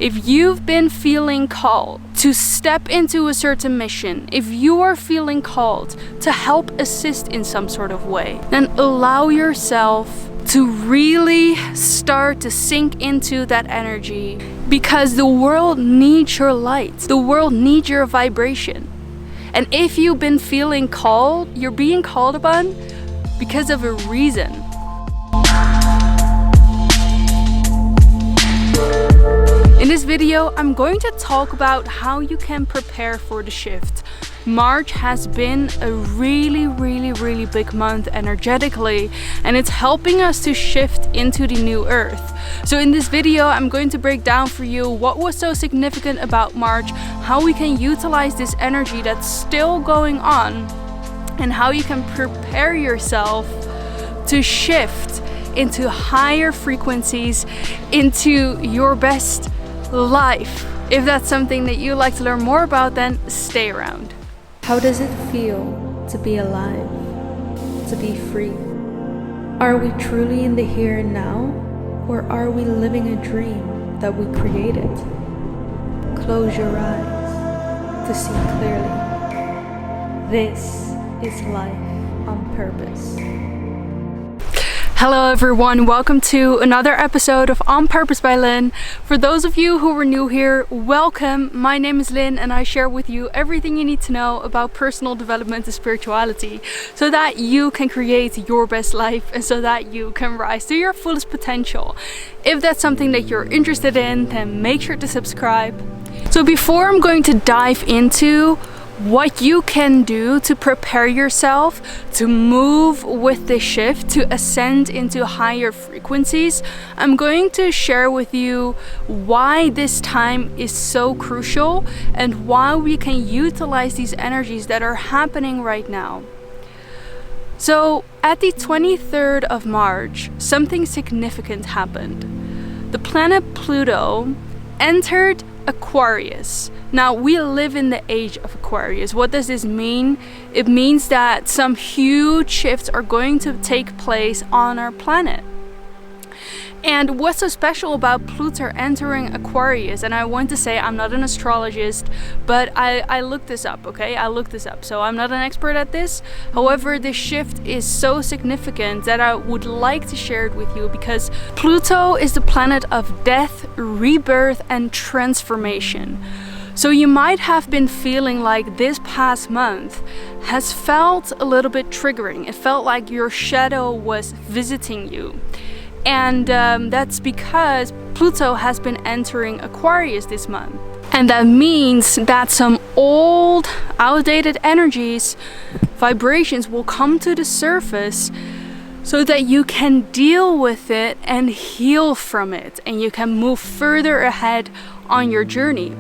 If you've been feeling called to step into a certain mission, if you are feeling called to help assist in some sort of way, then allow yourself to really start to sink into that energy, because the world needs your light. The world needs your vibration. And if you've been feeling called, you're being called upon because of a reason. In this video, I'm going to talk about how you can prepare for the shift. March has been a really big month energetically, and it's helping us to shift into the new earth. So in this video, I'm going to break down for you what was so significant about March, how we can utilize this energy that's still going on, and how you can prepare yourself to shift into higher frequencies, into your best life. If that's something that you'd like to learn more about, then stay around. How does it feel to be alive, to be free? Are we truly in the here and now, or are we living a dream that we created? Close your eyes to see clearly. This is life on purpose. Hello everyone, welcome to another episode of On Purpose by Lynn. For those of you who are new here, welcome. My name is Lynn and I share with you everything you need to know about personal development and spirituality so that you can create your best life and so that you can rise to your fullest potential. If that's something that you're interested in, then make sure to subscribe. So before I'm going to dive into what you can do to prepare yourself to move with the shift, to ascend into higher frequencies, I'm going to share with you why this time is so crucial and why we can utilize these energies that are happening right now. So at the 23rd of March, something significant happened. The planet Pluto entered Aquarius. Now, we live in the age of Aquarius. What does this mean? It means that some huge shifts are going to take place on our planet. And what's so special about Pluto entering Aquarius, and I want to say I'm not an astrologist, but I looked this up, okay? I looked this up, so I'm not an expert at this. However, this shift is so significant that I would like to share it with you because Pluto is the planet of death, rebirth, and transformation. So you might have been feeling like this past month has felt a little bit triggering. It felt like your shadow was visiting you. And that's because Pluto has been entering Aquarius this month. And that means that some old, outdated energies, vibrations will come to the surface so that you can deal with it and heal from it. And you can move further ahead on your journey.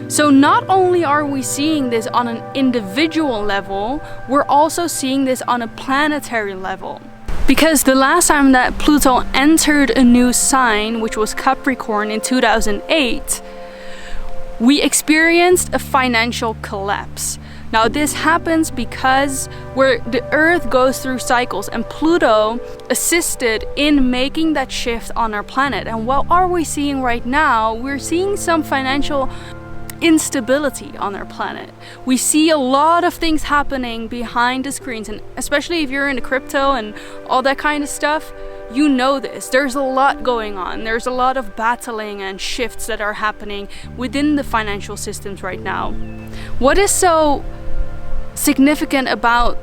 So not only are we seeing this on an individual level, we're also seeing this on a planetary level. Because the last time that Pluto entered a new sign, which was Capricorn in 2008, we experienced a financial collapse. Now this happens because the Earth goes through cycles and Pluto assisted in making that shift on our planet. And what are we seeing right now? We're seeing some financial instability on our planet. We see a lot of things happening behind the screens, and especially if you're into crypto and all that kind of stuff, you know this. There's a lot going on. There's a lot of battling and shifts that are happening within the financial systems right now. What is so significant about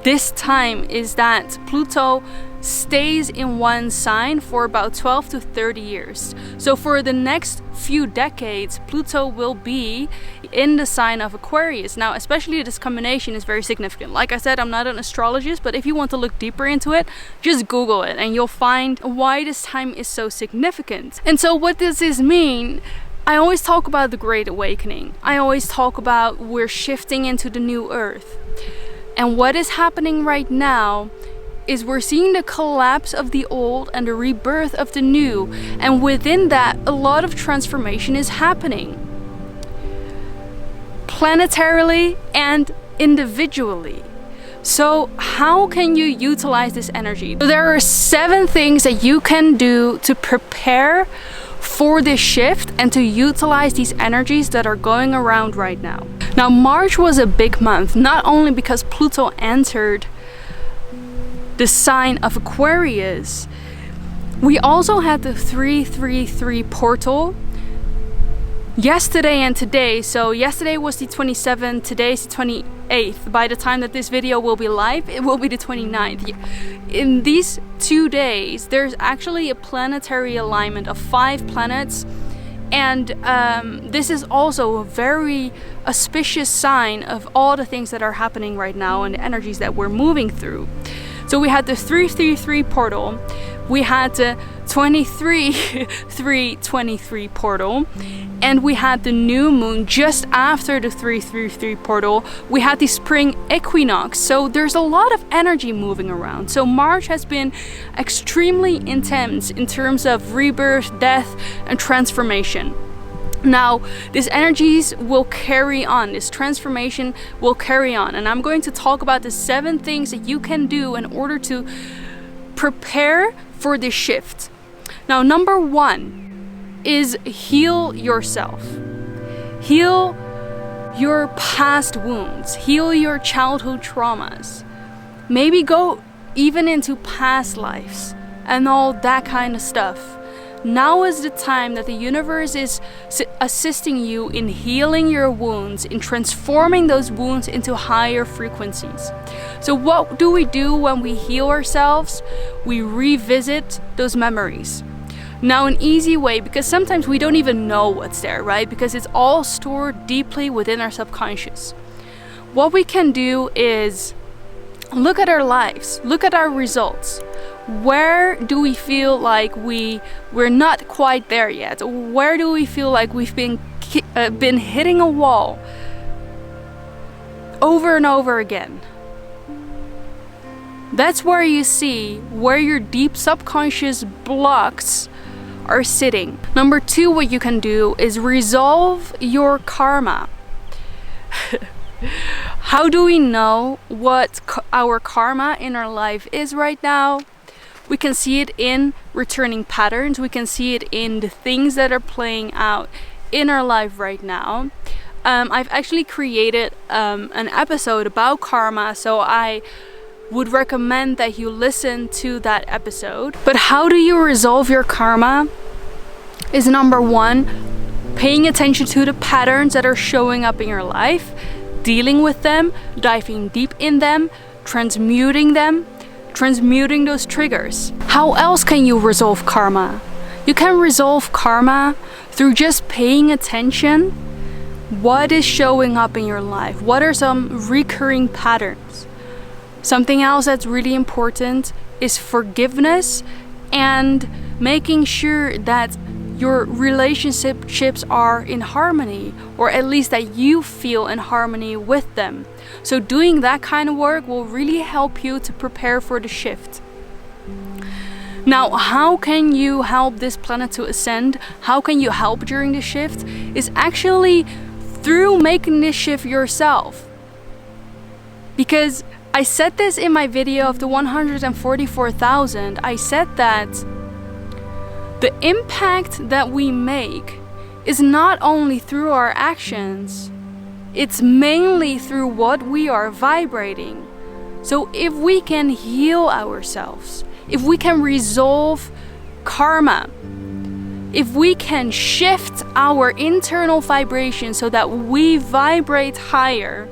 this time is that Pluto stays in one sign for about 12 to 30 years. So for the next few decades, Pluto will be in the sign of Aquarius. Now, especially this combination is very significant. Like I said, I'm not an astrologist, but if you want to look deeper into it, just Google it and you'll find why this time is so significant. And so what does this mean? I always talk about the Great Awakening. I always talk about we're shifting into the new earth. And what is happening right now is we're seeing the collapse of the old and the rebirth of the new. And within that, a lot of transformation is happening. Planetarily and individually. So how can you utilize this energy? So there are 7 things that you can do to prepare for this shift and to utilize these energies that are going around right now. Now, March was a big month, not only because Pluto entered the sign of Aquarius, we also had the 333 portal yesterday and today. So yesterday was the 27th, today's the 28th. By the time that this video will be live, it will be the 29th. In these 2 days, there's actually a planetary alignment of 5 planets, and this is also a very auspicious sign of all the things that are happening right now and the energies that we're moving through. So we had the 333 portal, we had the 323 portal, and we had the new moon just after the 333 portal. We had the spring equinox, so there's a lot of energy moving around. So March has been extremely intense in terms of rebirth, death, and transformation. Now, these energies will carry on, this transformation will carry on, and I'm going to talk about the 7 things that you can do in order to prepare for this shift. Now, number 1 is heal yourself. Heal your past wounds, heal your childhood traumas. Maybe go even into past lives and all that kind of stuff. Now is the time that the universe is assisting you in healing your wounds, in transforming those wounds into higher frequencies. So what do we do when we heal ourselves? We revisit those memories. Now, an easy way, because sometimes we don't even know what's there, right? Because it's all stored deeply within our subconscious. What we can do is look at our lives, look at our results. Where do we feel like we're not quite there yet? Where do we feel like we've been hitting a wall over and over again? That's where you see where your deep subconscious blocks are sitting. Number 2, what you can do is resolve your karma. How do we know what our karma in our life is right now? We can see it in returning patterns. We can see it in the things that are playing out in our life right now. I've actually created an episode about karma, so I would recommend that you listen to that episode. But how do you resolve your karma? Is number 1, paying attention to the patterns that are showing up in your life, dealing with them, diving deep in them, transmuting those triggers. How else can you resolve karma? You can resolve karma through just paying attention. What is showing up in your life? What are some recurring patterns? Something else that's really important is forgiveness and making sure that your relationships are in harmony, or at least that you feel in harmony with them. So doing that kind of work will really help you to prepare for the shift. Now, how can you help this planet to ascend? How can you help during the shift? Is actually through making this shift yourself. Because I said this in my video of the 144,000, I said that the impact that we make is not only through our actions, it's mainly through what we are vibrating. So if we can heal ourselves, if we can resolve karma, if we can shift our internal vibration so that we vibrate higher,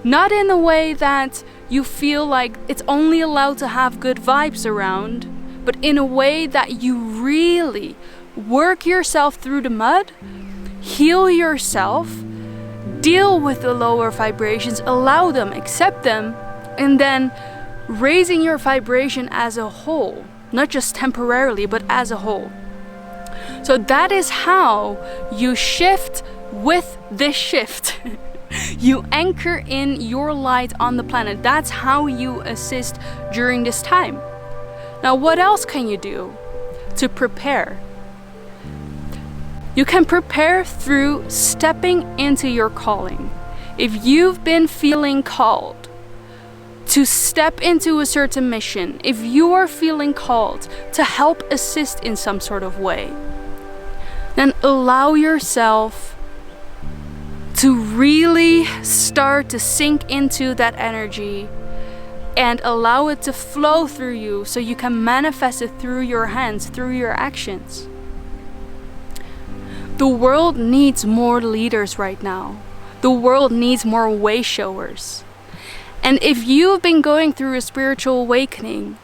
not in a way that you feel like it's only allowed to have good vibes around, but in a way that you really work yourself through the mud, heal yourself, deal with the lower vibrations, allow them, accept them, and then raising your vibration as a whole, not just temporarily, but as a whole. So that is how you shift with this shift. You anchor in your light on the planet. That's how you assist during this time. Now, what else can you do to prepare? You can prepare through stepping into your calling. If you've been feeling called to step into a certain mission, if you are feeling called to help assist in some sort of way, then allow yourself to really start to sink into that energy and allow it to flow through you so you can manifest it through your hands, through your actions. The world needs more leaders right now. The world needs more way showers. And if you've been going through a spiritual awakening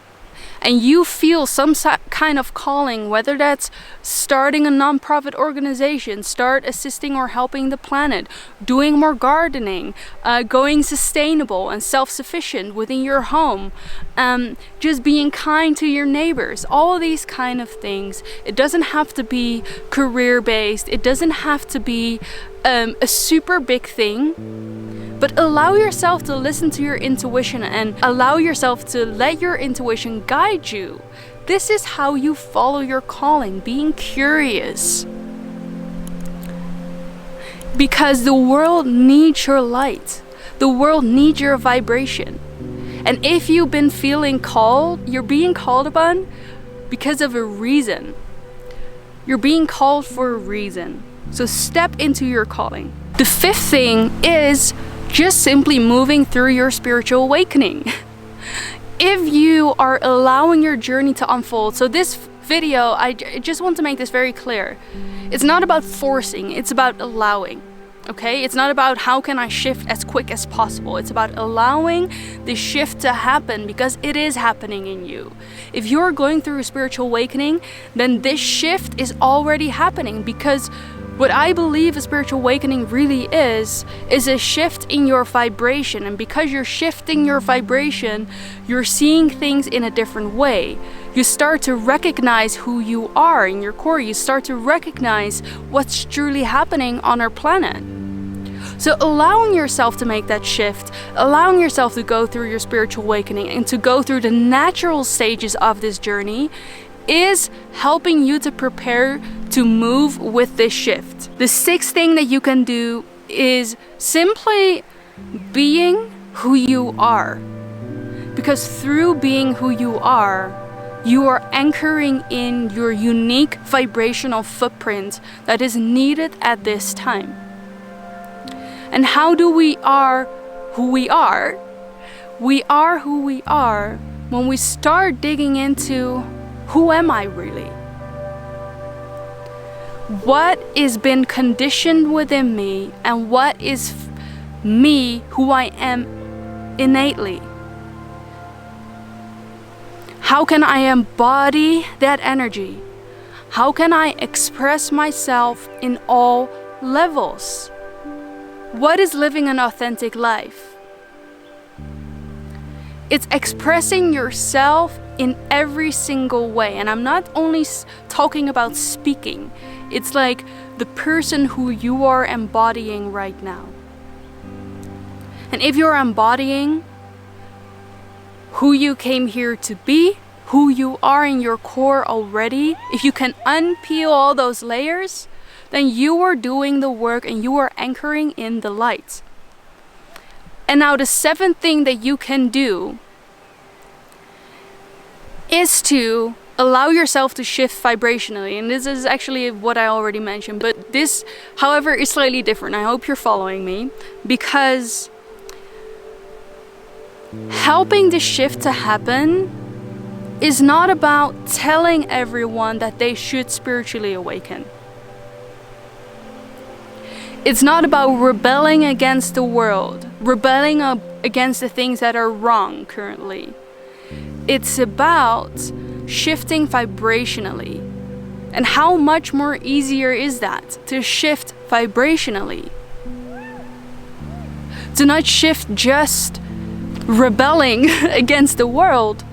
and you feel some kind of calling, whether that's starting a non-profit organization, start assisting or helping the planet, doing more gardening, going sustainable and self-sufficient within your home, just being kind to your neighbors, all of these kind of things. It doesn't have to be career-based. It doesn't have to be a super big thing. But allow yourself to listen to your intuition and allow yourself to let your intuition guide you. This is how you follow your calling, being curious. Because the world needs your light. The world needs your vibration. And if you've been feeling called, you're being called upon because of a reason. You're being called for a reason. So step into your calling. The fifth thing is just simply moving through your spiritual awakening. If you are allowing your journey to unfold, so this video, I just want to make this very clear. It's not about forcing, it's about allowing. Okay? It's not about how can I shift as quick as possible. It's about allowing the shift to happen because it is happening in you. If you're going through a spiritual awakening, then this shift is already happening, because what I believe a spiritual awakening really is a shift in your vibration. And because you're shifting your vibration, you're seeing things in a different way. You start to recognize who you are in your core. You start to recognize what's truly happening on our planet. So allowing yourself to make that shift, allowing yourself to go through your spiritual awakening and to go through the natural stages of this journey is helping you to prepare to move with this shift. The sixth thing that you can do is simply being who you are. Because through being who you are anchoring in your unique vibrational footprint that is needed at this time. And how do we are who we are? We are who we are when we start digging into who am I really? What is been conditioned within me and what is me, who I am innately? How can I embody that energy? How can I express myself in all levels? What is living an authentic life? It's expressing yourself in every single way. And I'm not only talking about speaking. It's like the person who you are embodying right now. And if you're embodying who you came here to be, who you are in your core already, if you can unpeel all those layers, then you are doing the work and you are anchoring in the light. And now the seventh thing that you can do is to allow yourself to shift vibrationally. And this is actually what I already mentioned, but this, however, is slightly different. I hope you're following me, because helping the shift to happen is not about telling everyone that they should spiritually awaken. It's not about rebelling against the world, rebelling against the things that are wrong currently. It's about shifting vibrationally. And how much more easier is that to shift vibrationally? To not shift just rebelling against the world,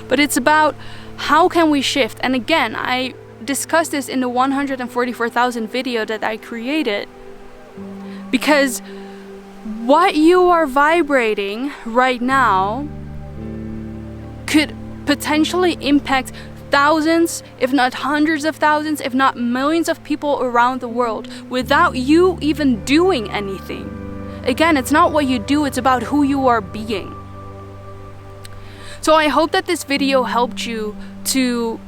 but it's about how can we shift. And again, I discussed this in the 144,000 video that I created, because what you are vibrating right now could potentially impact thousands, if not hundreds of thousands, if not millions of people around the world without you even doing anything. Again, it's not what you do, it's about who you are being. So I hope that this video helped you to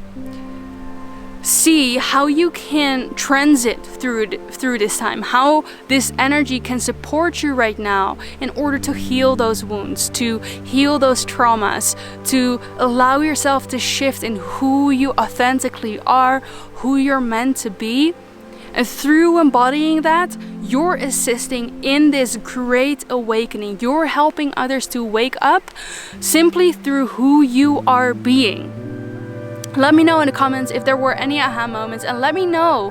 see how you can transit through this time, how this energy can support you right now in order to heal those wounds, to heal those traumas, to allow yourself to shift in who you authentically are, who you're meant to be. And through embodying that, you're assisting in this great awakening. You're helping others to wake up simply through who you are being. Let me know in the comments if there were any aha moments, and let me know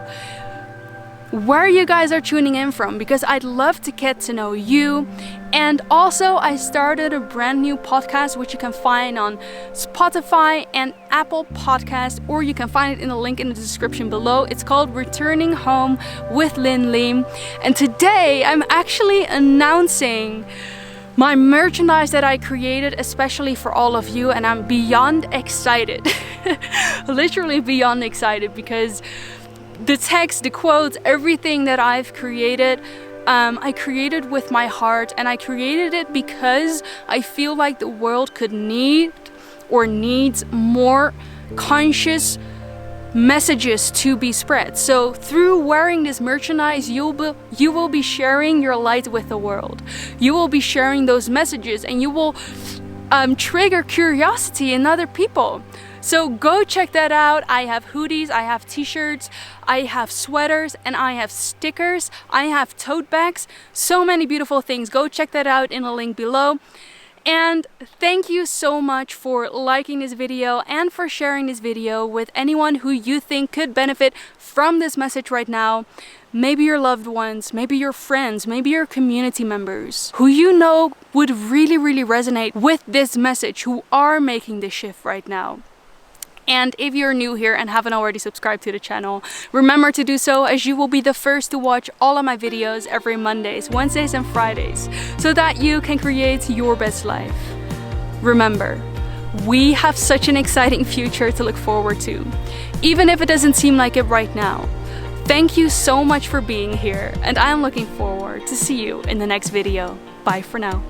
where you guys are tuning in from, because I'd love to get to know you. And also, I started a brand new podcast which you can find on Spotify and Apple Podcasts, or you can find it in the link in the description below. It's called Returning Home with Lynn Lee. And today I'm actually announcing my merchandise that I created especially for all of you, and I'm beyond excited. Literally beyond excited, because the text, the quotes, everything that I've created, I created with my heart, and I created it because I feel like the world could need or needs more conscious messages to be spread. So through wearing this merchandise, you will be sharing your light with the world. You will be sharing those messages, and you will trigger curiosity in other people. So go check that out. I have hoodies, I have t-shirts, I have sweaters, and I have stickers. I have tote bags, so many beautiful things. Go check that out in the link below. And thank you so much for liking this video and for sharing this video with anyone who you think could benefit from this message right now. Maybe your loved ones, maybe your friends, maybe your community members who you know would really resonate with this message, who are making this shift right now. And if you're new here and haven't already subscribed to the channel, remember to do so, as you will be the first to watch all of my videos every Mondays, Wednesdays and Fridays, so that you can create your best life. Remember, we have such an exciting future to look forward to, even if it doesn't seem like it right now. Thank you so much for being here, and I'm looking forward to see you in the next video. Bye for now.